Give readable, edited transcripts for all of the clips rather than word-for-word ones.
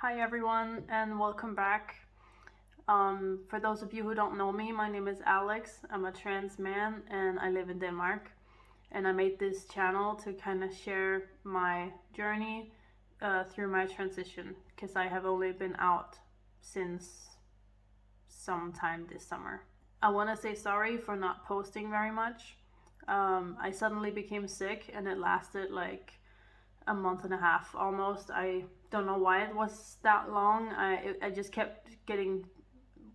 Hi everyone and welcome back. For those of you who don't know me, my name is Alex. I'm a trans man and I live in Denmark. And I made this channel to kind of share my journey through my transition because I have only been out since sometime this summer. I want to say sorry for not posting very much. I suddenly became sick and it lasted like a month and a half almost. I don't know why it was that long. I just kept getting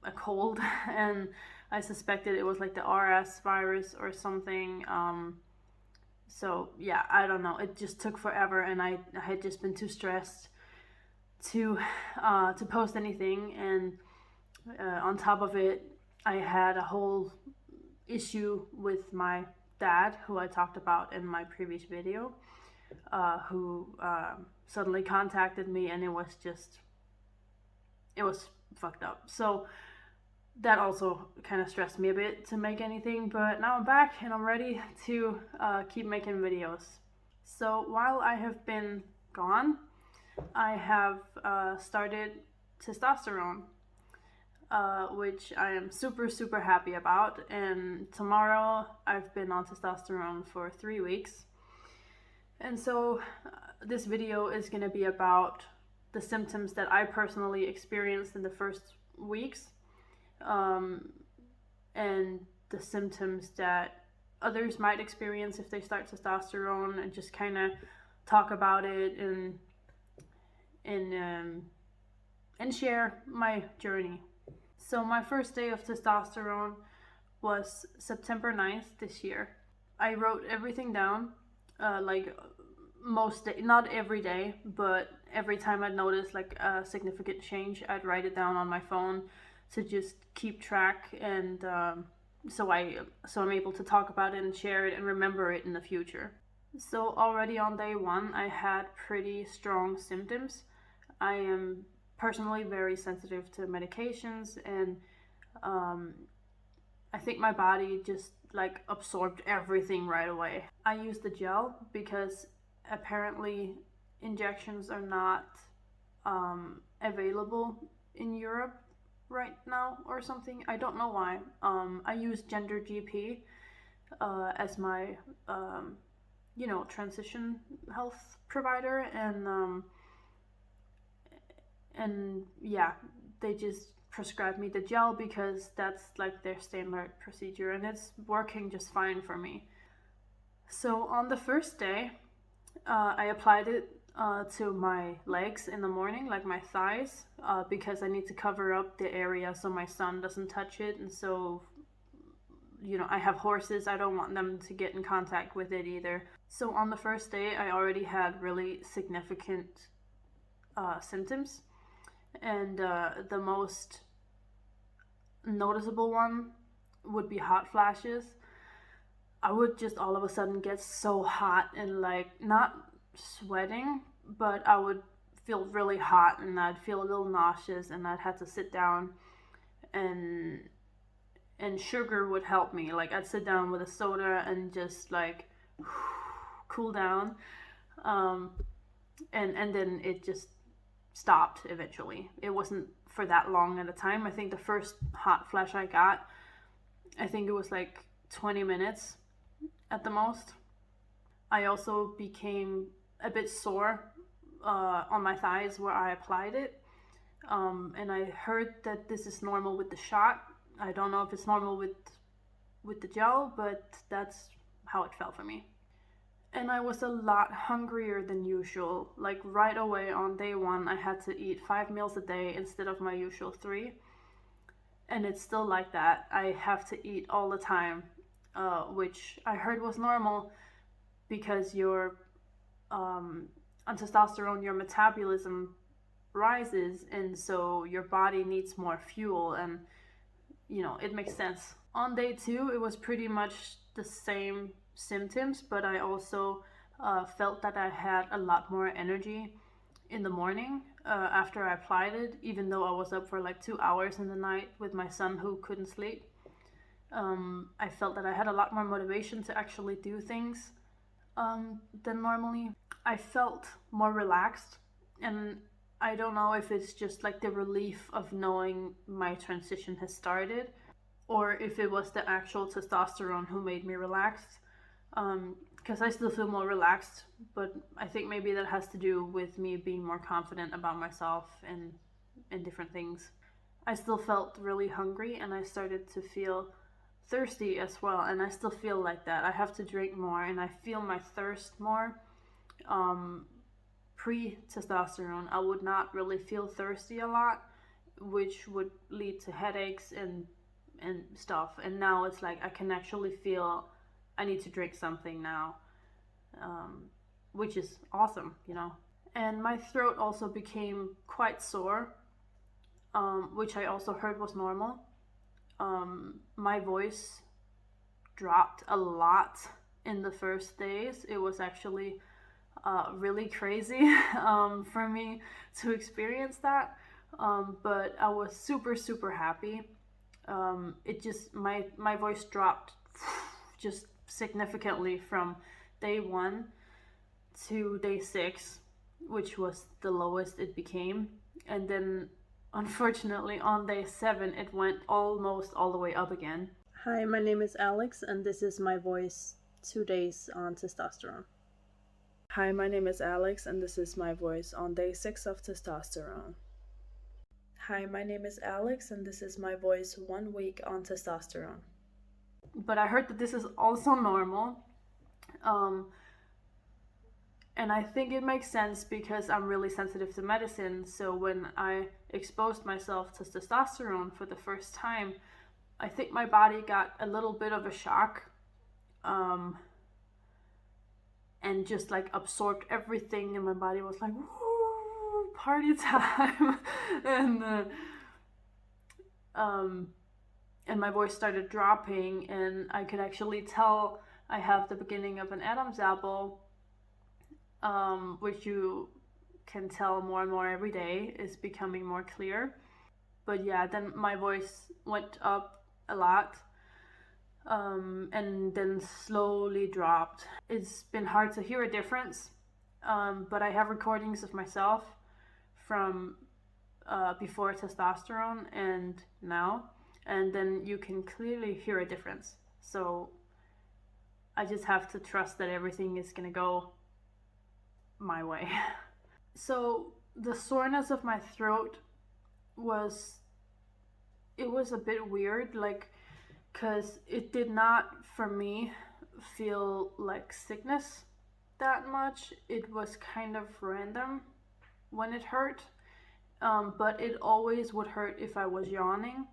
a cold and I suspected it was like the RS virus or something. So yeah, I don't know. It just took forever and I had just been too stressed to post anything, and on top of it I had a whole issue with my dad, who I talked about in my previous video, who suddenly contacted me, and it was fucked up. So that also kind of stressed me a bit to make anything, but now I'm back and I'm ready to keep making videos. So while I have been gone, I have started testosterone, which I am super happy about. And tomorrow I've been on testosterone for 3 weeks. And so this video is going to be about the symptoms that I personally experienced in the first weeks, and the symptoms that others might experience if they start testosterone, and just kind of talk about it and share my journey. So my first day of testosterone was September 9th this year. I wrote everything down, like most day, not every day, but every time I'd notice like a significant change, I'd write it down on my phone to just keep track, and so I'm able to talk about it and share it and remember it in the future. So already on day one, I had pretty strong symptoms. I am personally very sensitive to medications, and I think my body just like absorbed everything right away. I used the gel because apparently injections are not available in Europe right now or something. I don't know why. I use Gender GP as my transition health provider, and yeah, they just prescribed me the gel because that's like their standard procedure, and it's working just fine for me. So on the first day, I applied it to my legs in the morning, like my thighs, because I need to cover up the area so my son doesn't touch it. And so, I have horses, I don't want them to get in contact with it either. So on the first day, I already had really significant symptoms. And the most noticeable one would be hot flashes. I would just all of a sudden get so hot and like not sweating, but I would feel really hot and I'd feel a little nauseous and I'd have to sit down, and sugar would help me. Like I'd sit down with a soda and just like cool down, and then it just stopped eventually. It wasn't for that long at a time. I think the first hot flash I got, I think it was like 20 minutes at the most. I also became a bit sore on my thighs where I applied it, and I heard that this is normal with the shot. I don't know if it's normal with the gel, but that's how it felt for me. And I was a lot hungrier than usual. Like right away on day one, I had to eat 5 meals a day instead of my usual 3. And it's still like that. I have to eat all the time, which I heard was normal because on testosterone, your metabolism rises, and so your body needs more fuel, and it makes sense. On day 2, it was pretty much the same symptoms, but I also felt that I had a lot more energy in the morning after I applied it, even though I was up for like 2 hours in the night with my son who couldn't sleep. I felt that I had a lot more motivation to actually do things than normally. I felt more relaxed, and I don't know if it's just like the relief of knowing my transition has started, or if it was the actual testosterone who made me relaxed. Because I still feel more relaxed, but I think maybe that has to do with me being more confident about myself and different things. I still felt really hungry, and I started to feel thirsty as well, and I still feel like that. I have to drink more, and I feel my thirst more. Um, Pre testosterone, I would not really feel thirsty a lot, which would lead to headaches and stuff. And now it's like I can actually feel I need to drink something now, um, which is awesome, you know. And my throat also became quite sore, which I also heard was normal. My voice dropped a lot in the first days. It was actually really crazy for me to experience that. But I was super, super happy. It just, my voice dropped just significantly from day 1 to day 6, which was the lowest it became. And then, unfortunately, on day 7, it went almost all the way up again. Hi, my name is Alex, and this is my voice 2 days on testosterone. Hi, my name is Alex, and this is my voice on day 6 of testosterone. Hi, my name is Alex, and this is my voice 1 week on testosterone. But I heard that this is also normal. And I think it makes sense because I'm really sensitive to medicine. So when I exposed myself to testosterone for the first time, I think my body got a little bit of a shock. And just like absorbed everything, and my body was like, woo, party time. And my voice started dropping, and I could actually tell I have the beginning of an Adam's apple, which you can tell more and more every day is becoming more clear. But yeah, then my voice went up a lot, and then slowly dropped. It's been hard to hear a difference, but I have recordings of myself from before testosterone and now, and then you can clearly hear a difference. So I just have to trust that everything is gonna go my way. So the soreness of my throat was, it was a bit weird, like, because it did not, for me, feel like sickness that much. It was kind of random when it hurt, but it always would hurt if I was yawning,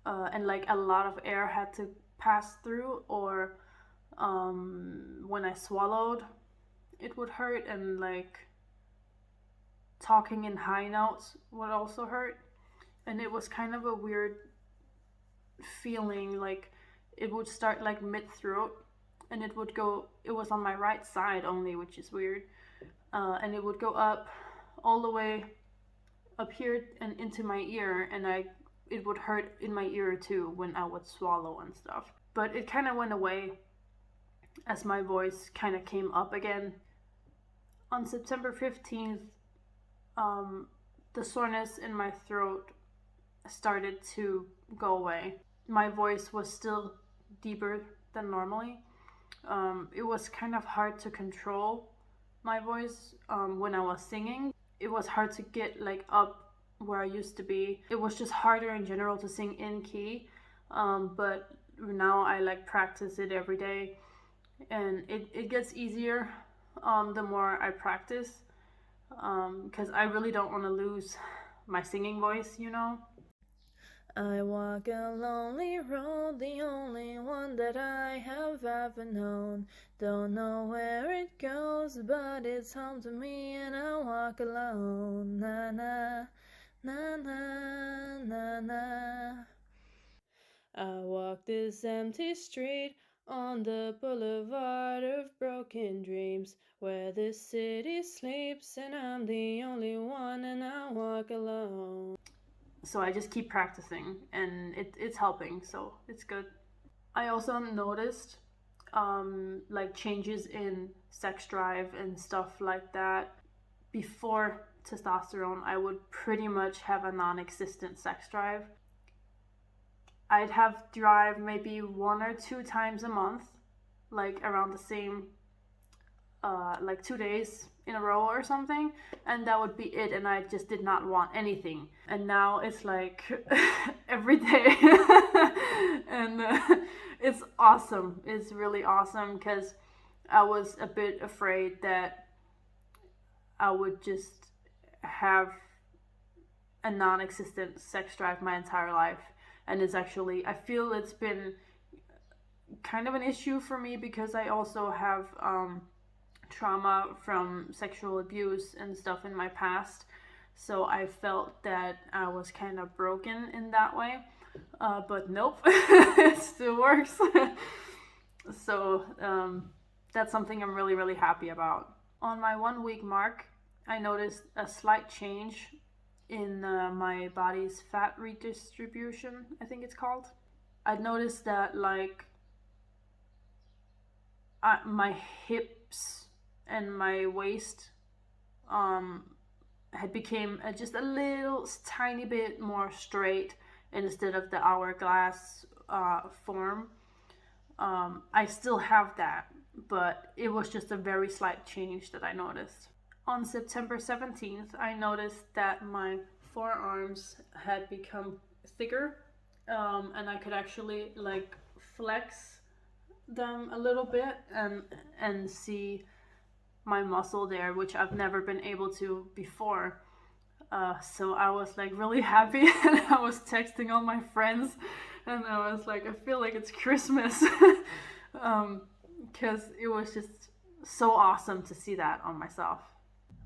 and like a lot of air had to pass through, or when I swallowed, it would hurt, and like talking in high notes would also hurt. And it was kind of a weird feeling, like it would start like mid throat, and it would go, it was on my right side only, which is weird, and it would go up all the way up here and into my ear, and it would hurt in my ear too when I would swallow and stuff. But it kind of went away as my voice kind of came up again. On September 15th, the soreness in my throat started to go away. My voice was still deeper than normally. It was kind of hard to control my voice when I was singing. It was hard to get like up where I used to be. It was just harder in general to sing in key. But now I like practice it every day, and it gets easier the more I practice, because I really don't want to lose my singing voice, you know. I walk a lonely road, the only one that I have ever known. Don't know where it goes, but it's home to me, and I walk alone. Na na, na na, na na. I walk this empty street on the boulevard of broken dreams, where the city sleeps, and I'm the only one, and I walk alone. So I just keep practicing, and it's helping, so it's good. I also noticed like changes in sex drive and stuff like that before testosterone, I would pretty much have a non-existent sex drive. I'd have drive maybe 1 or 2 times a month, like around the same, like 2 days in a row or something, and that would be it. And I just did not want anything. And now it's like every day, and it's awesome. It's really awesome because I was a bit afraid that I would just have a non-existent sex drive my entire life. And it's actually, I feel it's been kind of an issue for me because I also have trauma from sexual abuse and stuff in my past. So I felt that I was kind of broken in that way. But nope, it still works. So that's something I'm really, really happy about. On my 1 week mark, I noticed a slight change in my body's fat redistribution, I think it's called. I noticed that like my hips and my waist had became just a little tiny bit more straight instead of the hourglass form. I still have that, but it was just a very slight change that I noticed. On September 17th, I noticed that my forearms had become thicker, and I could actually like flex them a little bit and see my muscle there, which I've never been able to before. So I was like really happy, and I was texting all my friends, and I was like, I feel like it's Christmas, because it was just so awesome to see that on myself.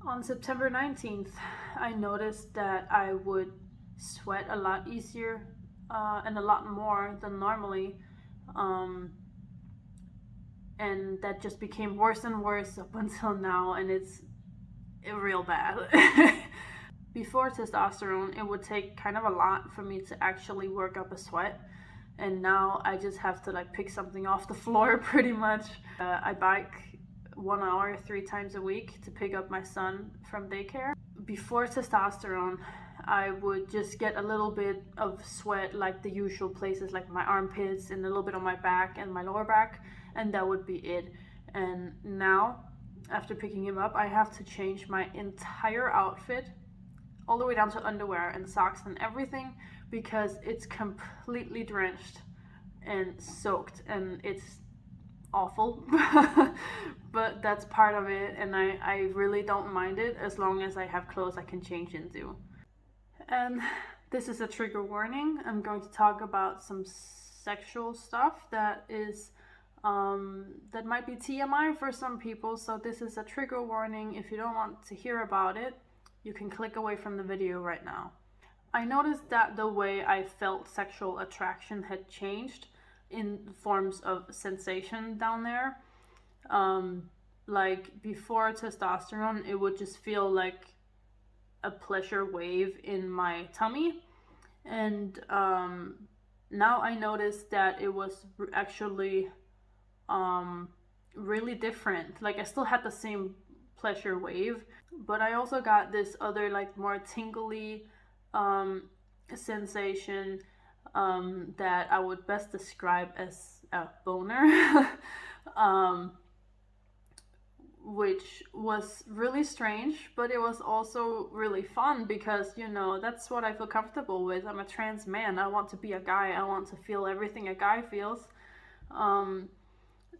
On September 19th, I noticed that I would sweat a lot easier and a lot more than normally. And that just became worse and worse up until now, and it's real bad. Before testosterone, it would take kind of a lot for me to actually work up a sweat. And now I just have to like pick something off the floor pretty much. I bike 1 hour 3 times a week to pick up my son from daycare. Before testosterone, I would just get a little bit of sweat, like the usual places like my armpits and a little bit on my back and my lower back, and that would be it. And now, after picking him up, I have to change my entire outfit, all the way down to underwear and socks and everything, because it's completely drenched and soaked, and it's awful. But that's part of it, and I really don't mind it as long as I have clothes I can change into. And this is a trigger warning. I'm going to talk about some sexual stuff that is that might be TMI for some people, so this is a trigger warning. If you don't want to hear about it, you can click away from the video right now. I noticed that the way I felt sexual attraction had changed in forms of sensation down there. Like before testosterone, it would just feel like a pleasure wave in my tummy, and now I noticed that it was actually really different. Like I still had the same pleasure wave, but I also got this other like more tingly sensation that I would best describe as a boner. Which was really strange, but it was also really fun because, you know, that's what I feel comfortable with. I'm a trans man. I want to be a guy. I want to feel everything a guy feels.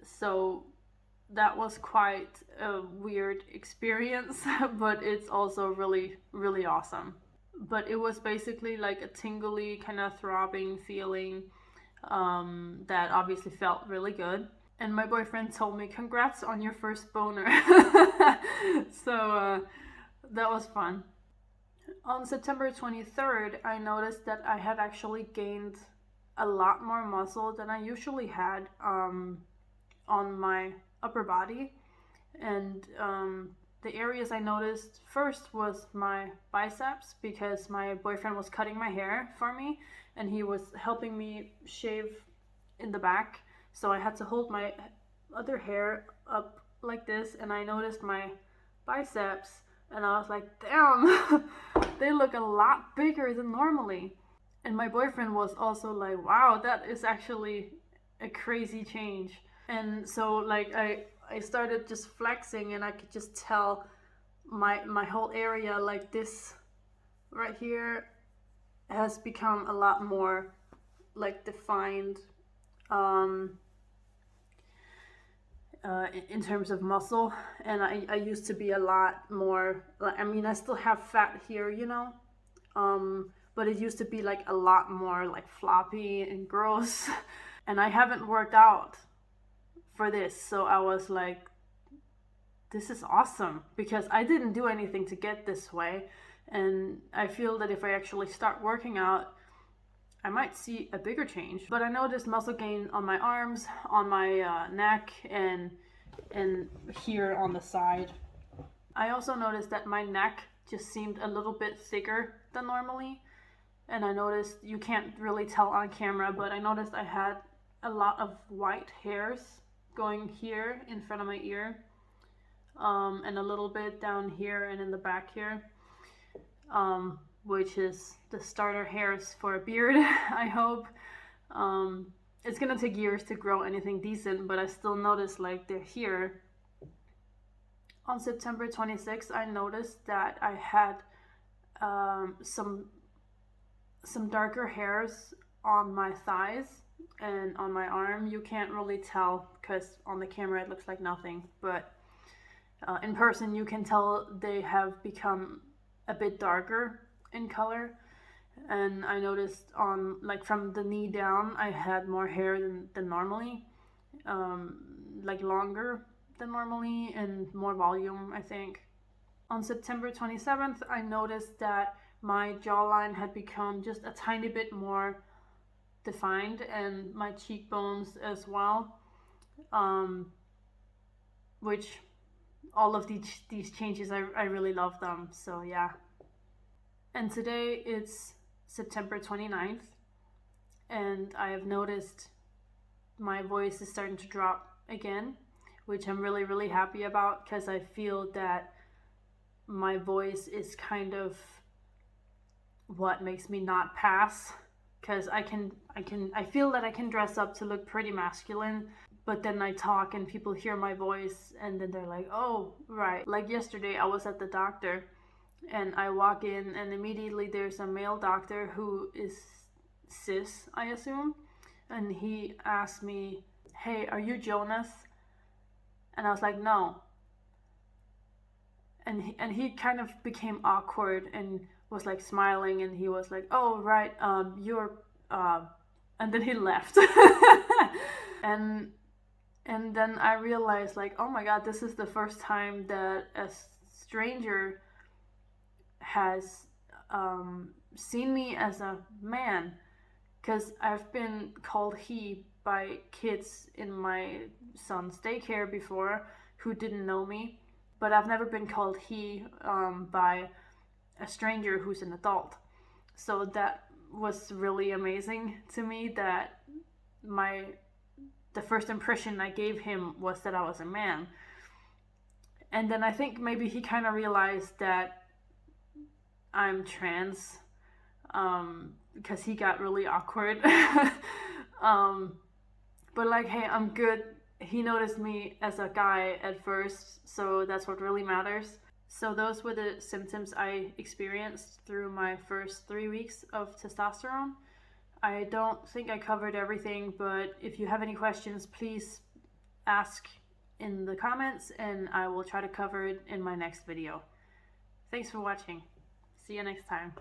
So that was quite a weird experience, but it's also really, really awesome. But it was basically like a tingly, kind of throbbing feeling that obviously felt really good. And my boyfriend told me, congrats on your first boner. So that was fun. On September 23rd, I noticed that I had actually gained a lot more muscle than I usually had on my upper body. And the areas I noticed first was my biceps, because my boyfriend was cutting my hair for me and he was helping me shave in the back. So I had to hold my other hair up like this, and I noticed my biceps, And I was like, damn, they look a lot bigger than normally. And my boyfriend was also like, wow, that is actually a crazy change. And so like I started just flexing, and I could just tell my whole area, like this right here, has become a lot more like defined, um, in terms of muscle. And I used to be a lot more, I mean, I still have fat here, you know, but it used to be like a lot more like floppy and gross. And I haven't worked out for this, so I was like, this is awesome, because I didn't do anything to get this way. And I feel that if I actually start working out, I might see a bigger change. But I noticed muscle gain on my arms, on my neck, and here on the side. I also noticed that my neck just seemed a little bit thicker than normally. And I noticed, you can't really tell on camera, but I noticed I had a lot of white hairs going here in front of my ear, and a little bit down here and in the back here, which is the starter hairs for a beard, I hope. It's gonna take years to grow anything decent, but I still notice like they're here. On September 26th, I noticed that I had some darker hairs on my thighs and on my arm. You can't really tell because on the camera it looks like nothing, but in person you can tell they have become a bit darker in color. And I noticed on, like, from the knee down, I had more hair than normally, like longer than normally and more volume, I think. On September 27th, I noticed that my jawline had become just a tiny bit more defined, and my cheekbones as well, which all of these changes, I really love them. So yeah. And today it's September 29th, and I have noticed my voice is starting to drop again, which I'm really, really happy about, because I feel that my voice is kind of what makes me not pass, because I feel that I can dress up to look pretty masculine, but then I talk and people hear my voice and then they're like, oh, right. Like yesterday I was at the doctor, and I walk in and immediately there's a male doctor who is cis, I assume, and he asked me, hey, are you Jonas? And I was like, no. And he kind of became awkward and was like smiling, and he was like, oh, right, you're and then he left. and then I realized, like, oh my god, this is the first time that a stranger has seen me as a man, because I've been called he by kids in my son's daycare before who didn't know me, but I've never been called he by a stranger who's an adult. So that was really amazing to me, that the first impression I gave him was that I was a man. And then I think maybe he kind of realized that I'm trans, because he got really awkward. But like, hey, I'm good. He noticed me as a guy at first, so that's what really matters. So those were the symptoms I experienced through my first 3 weeks of testosterone. I don't think I covered everything, but if you have any questions, please ask in the comments and I will try to cover it in my next video. Thanks for watching. See you next time.